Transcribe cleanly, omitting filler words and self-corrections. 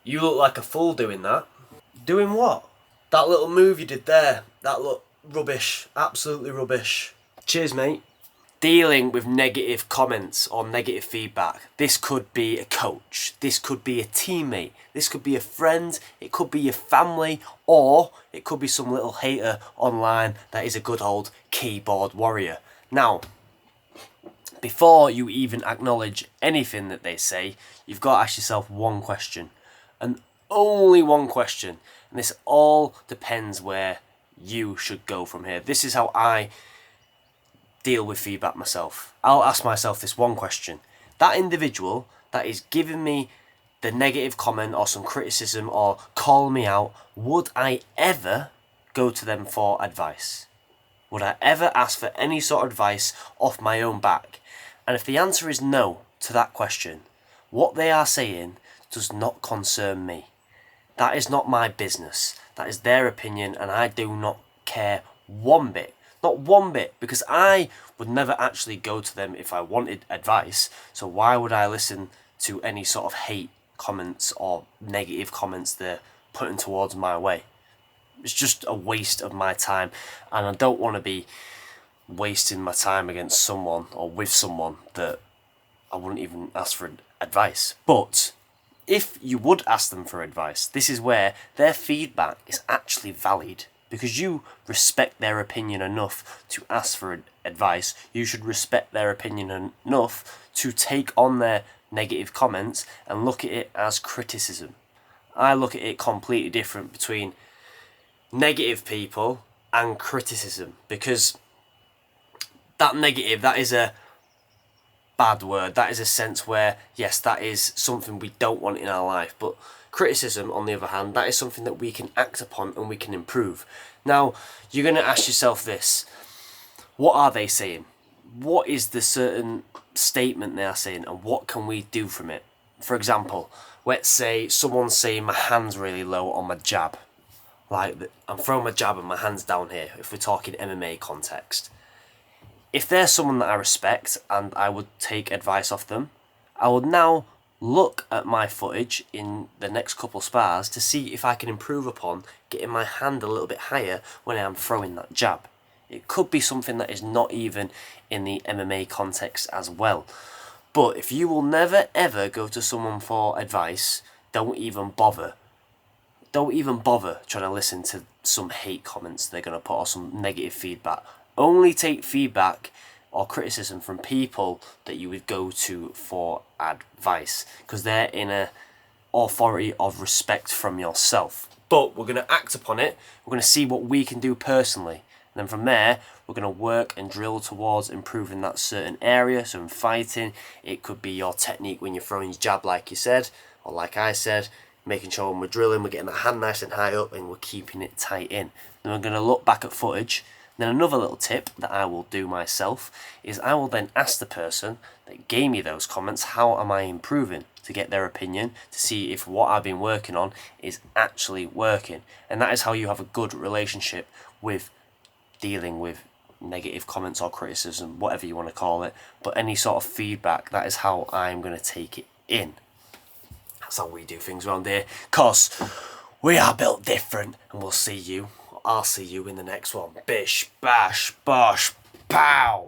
You look like a fool doing that. Doing what? That little move you did there. That looked rubbish. Absolutely rubbish. Cheers, mate. Dealing with negative comments or negative feedback. This could be a coach, this could be a teammate, this could be a friend, it could be your family, or it could be some little hater online that is a good old keyboard warrior. Now, before you even acknowledge anything that they say, you've got to ask yourself one question, and only one question, and this all depends where you should go from here. This is how I deal with feedback myself. I'll ask myself this one question. That individual that is giving me the negative comment or some criticism or calling me out, would I ever go to them for advice? Would I ever ask for any sort of advice off my own back? And if the answer is no to that question, what they are saying does not concern me. That is not my business. That is their opinion, and I do not care one bit. Not one bit, because I would never actually go to them if I wanted advice. So why would I listen to any sort of hate comments or negative comments they're putting towards my way? It's just a waste of my time, and I don't want to be wasting my time against someone or with someone that I wouldn't even ask for advice. But if you would ask them for advice, this is where their feedback is actually valid. Because you respect their opinion enough to ask for advice, you should respect their opinion enough to take on their negative comments and look at it as criticism. I look at it completely different between negative people and criticism, because that negative, that is a bad word. That is a sense where, yes, that is something we don't want in our life, but criticism, on the other hand, that is something that we can act upon and we can improve. Now, you're going to ask yourself this: what are they saying? What is the certain statement they are saying, and what can we do from it? For example, let's say someone's saying my hand's really low on my jab. Like, I'm throwing my jab and my hand's down here, if we're talking MMA context. If there's someone that I respect and I would take advice off them, I would now look at my footage in the next couple spars to see if I can improve upon getting my hand a little bit higher when I am throwing that jab. It could be something that is not even in the MMA context as well. But if you will never ever go to someone for advice, don't even bother. Don't even bother trying to listen to some hate comments they're going to put or some negative feedback. Only take feedback or criticism from people that you would go to for advice, because they're in a authority of respect from yourself. But we're going to act upon it. We're going to see what we can do personally. And then from there, we're going to work and drill towards improving that certain area. So in fighting, it could be your technique when you're throwing your jab, like you said, or like I said, making sure when we're drilling, we're getting the hand nice and high up and we're keeping it tight in. Then we're going to look back at footage. Then another little tip that I will do myself is I will then ask the person that gave me those comments, how am I improving, to get their opinion, to see if what I've been working on is actually working. And that is how you have a good relationship with dealing with negative comments or criticism, whatever you want to call it. But any sort of feedback, that is how I'm going to take it in. That's how we do things around here, because we are built different, and I'll see you in the next one. Bish, bash, bosh, pow!